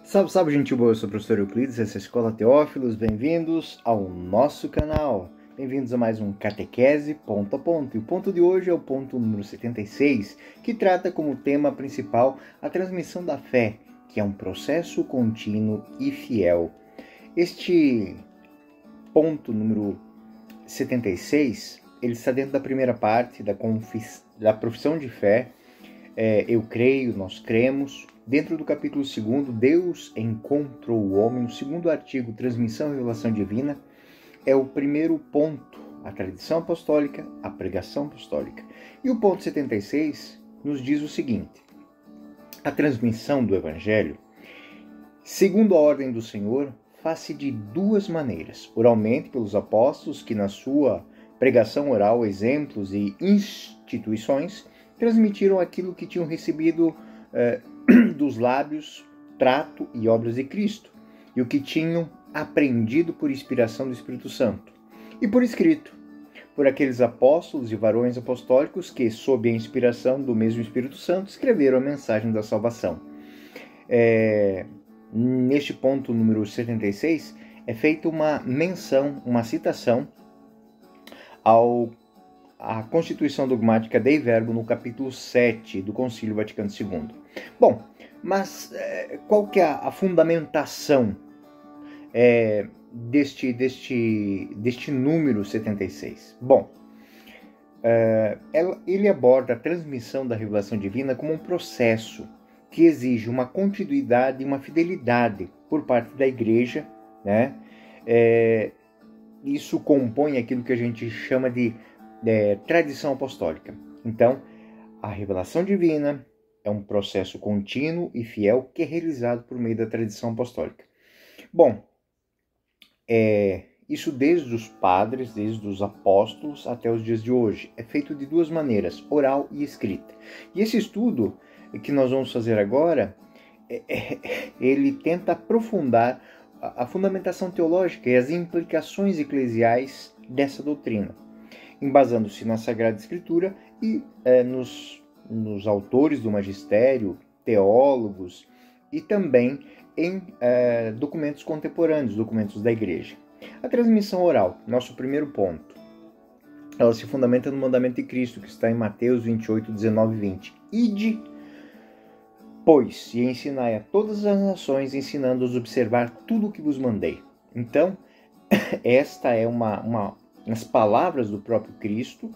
Salve, salve, gente boa, eu sou o professor Euclides, essa é a Escola Teófilos, bem-vindos ao nosso canal. Bem-vindos a mais um Catequese Ponto a Ponto. E o ponto de hoje é o ponto número 76, que trata como tema principal a transmissão da fé, que é um processo contínuo e fiel. Este ponto número 76, ele está dentro da primeira parte da profissão de fé. Eu creio, nós cremos. Dentro do capítulo 2, Deus encontrou o homem. No segundo artigo, transmissão e revelação divina, é o primeiro ponto, a tradição apostólica, a pregação apostólica. E o ponto 76 nos diz o seguinte: a transmissão do Evangelho, segundo a ordem do Senhor, faz-se de duas maneiras: oralmente pelos apóstolos, que na sua pregação oral, exemplos e instituições, transmitiram aquilo que tinham recebido dos lábios, trato e obras de Cristo, e o que tinham aprendido por inspiração do Espírito Santo, e por escrito, por aqueles apóstolos e varões apostólicos que, sob a inspiração do mesmo Espírito Santo, escreveram a mensagem da salvação. Neste ponto número 76, é feita uma menção, uma citação à Constituição Dogmática Dei Verbum no capítulo 7 do Concílio Vaticano II. Bom, mas qual que é a fundamentação deste número 76? Bom, ele aborda a transmissão da revelação divina como um processo que exige uma continuidade e uma fidelidade por parte da Igreja, né? Isso compõe aquilo que a gente chama de tradição apostólica. Então, a revelação divina é um processo contínuo e fiel que é realizado por meio da tradição apostólica. Bom, isso desde os padres, desde os apóstolos até os dias de hoje. É feito de duas maneiras, oral e escrita. E esse estudo que nós vamos fazer agora, ele tenta aprofundar a fundamentação teológica e as implicações eclesiais dessa doutrina, embasando-se na Sagrada Escritura e nos autores do magistério, teólogos e também em documentos contemporâneos, documentos da Igreja. A transmissão oral, nosso primeiro ponto, ela se fundamenta no mandamento de Cristo, que está em Mateus 28, 19 e 20. Ide, pois, e ensinai a todas as nações, ensinando-os a observar tudo o que vos mandei. Então, esta é nas palavras do próprio Cristo,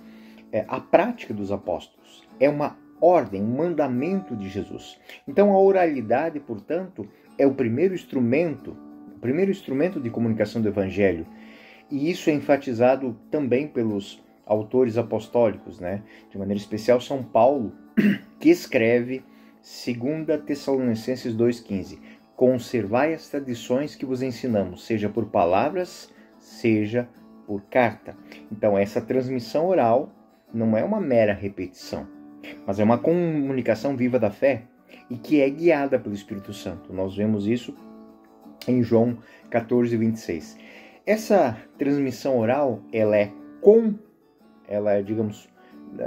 a prática dos apóstolos. É uma ordem, um mandamento de Jesus. Então, a oralidade, portanto, é o primeiro instrumento de comunicação do Evangelho. E isso é enfatizado também pelos autores apostólicos, né? De maneira especial, São Paulo, que escreve 2 Tessalonicenses 2,15: conservai as tradições que vos ensinamos, seja por palavras, seja por carta. Então, essa transmissão oral não é uma mera repetição, mas é uma comunicação viva da fé e que é guiada pelo Espírito Santo. Nós vemos isso em João 14, 26. Essa transmissão oral, ela é, digamos,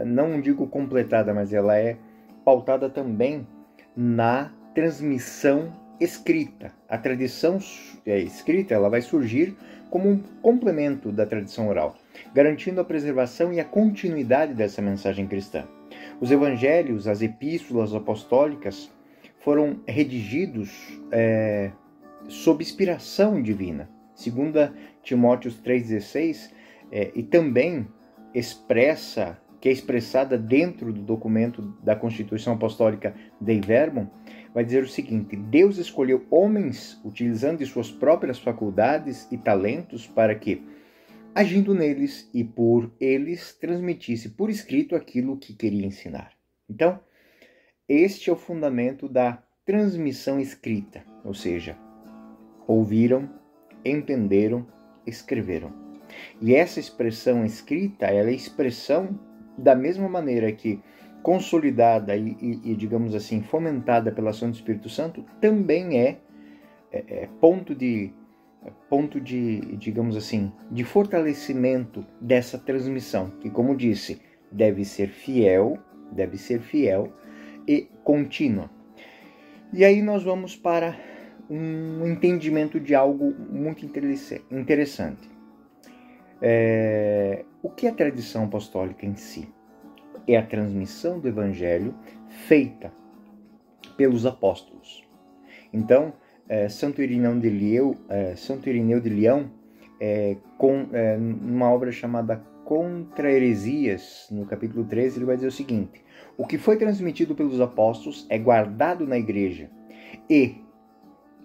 não digo completada, mas ela é pautada também na transmissão escrita. A tradição escrita, ela vai surgir como um complemento da tradição oral, garantindo a preservação e a continuidade dessa mensagem cristã. Os evangelhos, as epístolas apostólicas foram redigidos sob inspiração divina, 2 Timóteo 3,16, e também que é expressada dentro do documento da Constituição Apostólica Dei Verbum, vai dizer o seguinte: Deus escolheu homens utilizando de suas próprias faculdades e talentos para que, agindo neles e por eles, transmitisse por escrito aquilo que queria ensinar. Então, este é o fundamento da transmissão escrita, ou seja, ouviram, entenderam, escreveram. E essa expressão escrita, ela é expressão da mesma maneira que consolidada e digamos assim, fomentada pela ação do Espírito Santo, também é ponto de, digamos assim, de fortalecimento dessa transmissão, que, como disse, deve ser fiel e contínua. E aí nós vamos para um entendimento de algo muito interessante. O que é a tradição apostólica em si? É a transmissão do Evangelho feita pelos apóstolos. Então, Santo Irineu de Leão, numa obra chamada Contra Heresias, no capítulo 13, ele vai dizer o seguinte: o que foi transmitido pelos apóstolos é guardado na igreja, e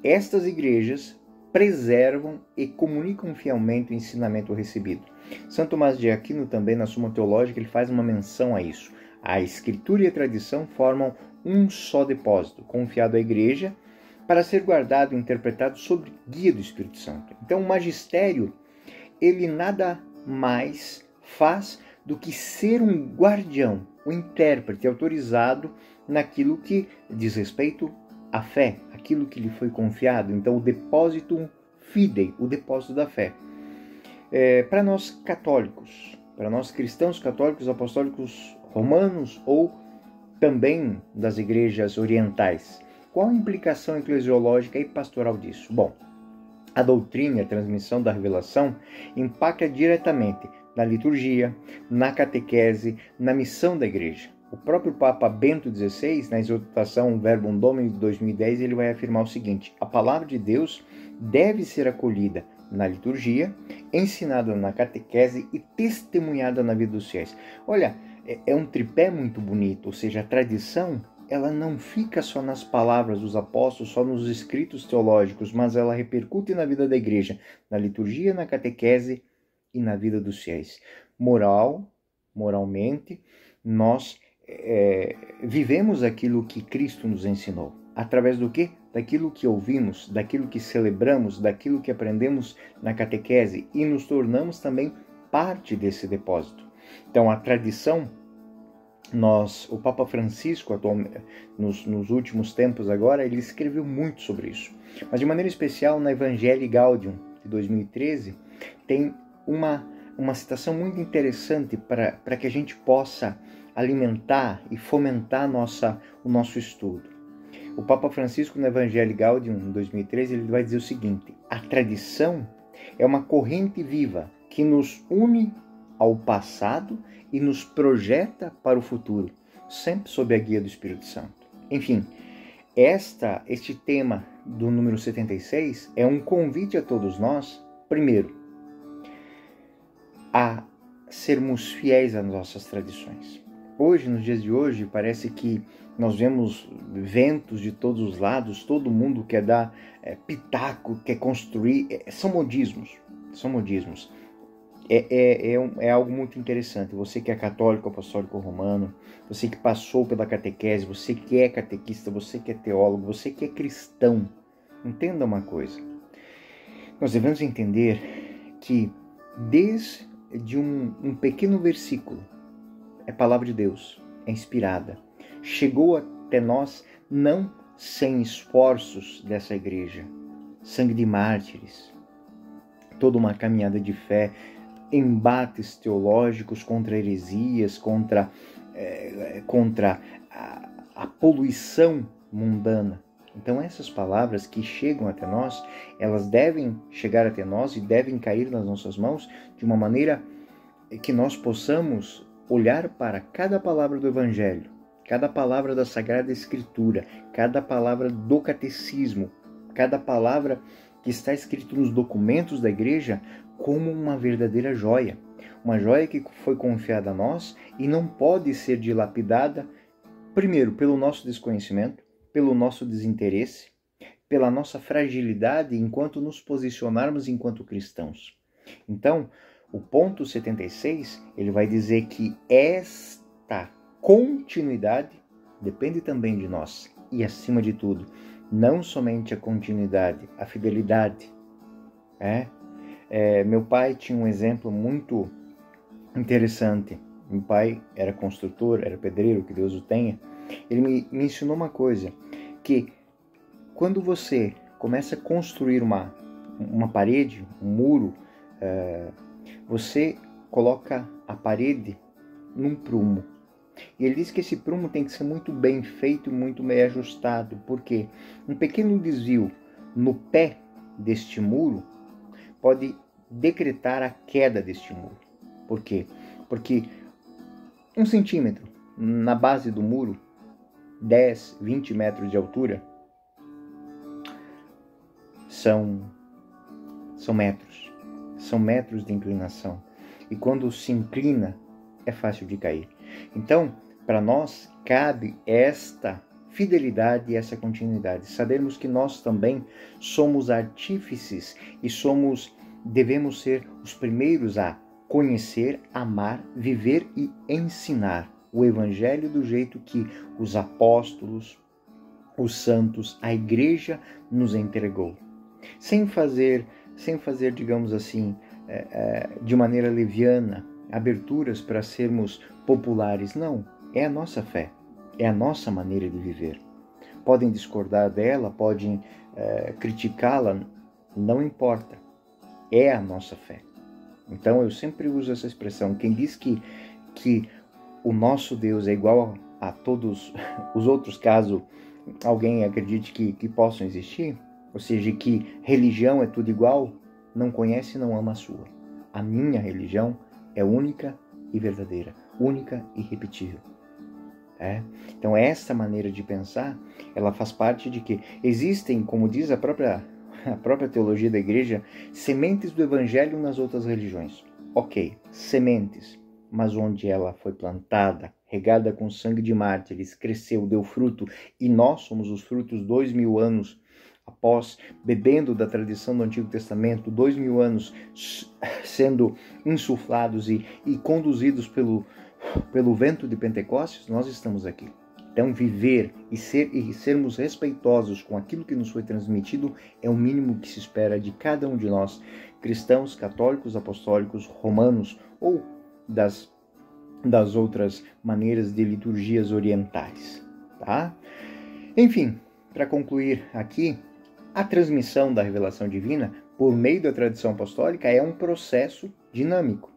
estas igrejas preservam e comunicam fielmente o ensinamento recebido. São Tomás de Aquino também, na Suma Teológica, ele faz uma menção a isso. A Escritura e a tradição formam um só depósito, confiado à igreja, para ser guardado e interpretado sob guia do Espírito Santo. Então, o magistério, ele nada mais faz do que ser um guardião, um intérprete autorizado naquilo que diz respeito à fé, aquilo que lhe foi confiado. Então, o depositum fidei, o depósito da fé. Para nós católicos, para nós cristãos católicos, apostólicos romanos ou também das igrejas orientais, qual a implicação eclesiológica e pastoral disso? Bom, a doutrina e a transmissão da revelação impacta diretamente na liturgia, na catequese, na missão da igreja. O próprio Papa Bento XVI, na exortação Verbum Domini de 2010, ele vai afirmar o seguinte: a palavra de Deus deve ser acolhida na liturgia, ensinada na catequese e testemunhada na vida dos fiéis. Olha, é um tripé muito bonito, ou seja, a tradição, ela não fica só nas palavras dos apóstolos, só nos escritos teológicos, mas ela repercute na vida da igreja, na liturgia, na catequese e na vida dos fiéis. Moralmente, nós vivemos aquilo que Cristo nos ensinou. Através do quê? Daquilo que ouvimos, daquilo que celebramos, daquilo que aprendemos na catequese, e nos tornamos também parte desse depósito. Então, a tradição, o Papa Francisco, nos últimos tempos agora, ele escreveu muito sobre isso. Mas de maneira especial, na Evangelii Gaudium, de 2013, tem uma citação muito interessante para que a gente possa alimentar e fomentar o nosso estudo. O Papa Francisco, no Evangelii Gaudium, em 2013, ele vai dizer o seguinte: a tradição é uma corrente viva que nos une ao passado e nos projeta para o futuro, sempre sob a guia do Espírito Santo. Enfim, este tema do número 76 é um convite a todos nós, primeiro, a sermos fiéis às nossas tradições. Hoje, nos dias de hoje, parece que nós vemos ventos de todos os lados, todo mundo quer dar pitaco, quer construir, são modismos. É algo muito interessante. Você que é católico, apostólico romano, você que passou pela catequese, você que é catequista, você que é teólogo, você que é cristão, entenda uma coisa. Nós devemos entender que desde um pequeno versículo, é palavra de Deus, é inspirada, chegou até nós não sem esforços dessa igreja, sangue de mártires, toda uma caminhada de fé, embates teológicos contra heresias, contra a poluição mundana. Então essas palavras que chegam até nós, elas devem chegar até nós e devem cair nas nossas mãos de uma maneira que nós possamos olhar para cada palavra do Evangelho, cada palavra da Sagrada Escritura, cada palavra do Catecismo, cada palavra que está escrito nos documentos da igreja como uma verdadeira joia. Uma joia que foi confiada a nós e não pode ser dilapidada, primeiro, pelo nosso desconhecimento, pelo nosso desinteresse, pela nossa fragilidade enquanto nos posicionarmos enquanto cristãos. Então, o ponto 76, ele vai dizer que esta continuidade depende também de nós. E, acima de tudo, não somente a continuidade, a fidelidade. Meu pai tinha um exemplo muito interessante. Meu pai era construtor, era pedreiro, que Deus o tenha. Ele me ensinou uma coisa, que quando você começa a construir uma parede, um muro, você coloca a parede num prumo. E ele diz que esse prumo tem que ser muito bem feito, muito bem ajustado, porque um pequeno desvio no pé deste muro pode decretar a queda deste muro. Por quê? Porque 1 centímetro na base do muro, 10, 20 metros de altura, são metros. São metros de inclinação. E quando se inclina, é fácil de cair. Então, para nós, cabe esta fidelidade e essa continuidade. Sabermos que nós também somos artífices e devemos ser os primeiros a conhecer, amar, viver e ensinar o Evangelho do jeito que os apóstolos, os santos, a igreja nos entregou. Sem fazer, digamos assim, de maneira leviana, aberturas para sermos populares. Não, é a nossa fé, é a nossa maneira de viver. Podem discordar dela, podem criticá-la, não importa, é a nossa fé. Então eu sempre uso essa expressão, quem diz que o nosso Deus é igual a todos os outros, caso alguém acredite que possam existir, ou seja, que religião é tudo igual, não conhece e não ama a sua. A minha religião é única e verdadeira, única e irrepetível. Então essa maneira de pensar, ela faz parte de que existem, como diz a própria teologia da igreja, sementes do evangelho nas outras religiões. Ok, sementes, mas onde ela foi plantada, regada com sangue de mártires, cresceu, deu fruto, e nós somos os frutos 2000 anos após, bebendo da tradição do Antigo Testamento, 2000 anos sendo insuflados e conduzidos pelo vento de Pentecostes, nós estamos aqui. Então, viver e sermos respeitosos com aquilo que nos foi transmitido é o mínimo que se espera de cada um de nós, cristãos, católicos, apostólicos, romanos ou das outras maneiras de liturgias orientais. Tá? Enfim, para concluir aqui, a transmissão da revelação divina por meio da tradição apostólica é um processo dinâmico.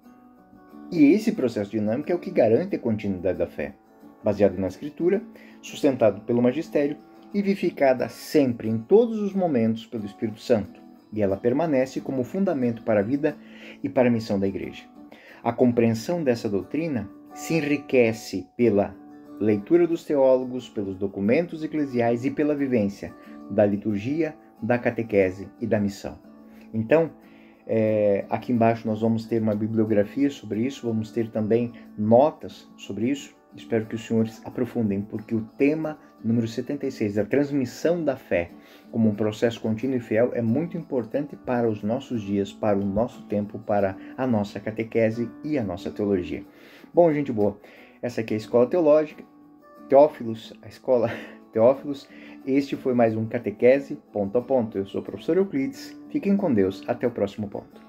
E esse processo dinâmico é o que garante a continuidade da fé, baseado na Escritura, sustentado pelo magistério e vivificada sempre, em todos os momentos, pelo Espírito Santo. E ela permanece como fundamento para a vida e para a missão da Igreja. A compreensão dessa doutrina se enriquece pela leitura dos teólogos, pelos documentos eclesiais e pela vivência da liturgia, da catequese e da missão. Então, aqui embaixo nós vamos ter uma bibliografia sobre isso, vamos ter também notas sobre isso. Espero que os senhores aprofundem, porque o tema número 76, a transmissão da fé como um processo contínuo e fiel, é muito importante para os nossos dias, para o nosso tempo, para a nossa catequese e a nossa teologia. Bom, gente boa, essa aqui é a Escola Teológica, Teófilos, a Escola Teófilos. Este foi mais um Catequese Ponto a Ponto. Eu sou o professor Euclides. Fiquem com Deus. Até o próximo ponto.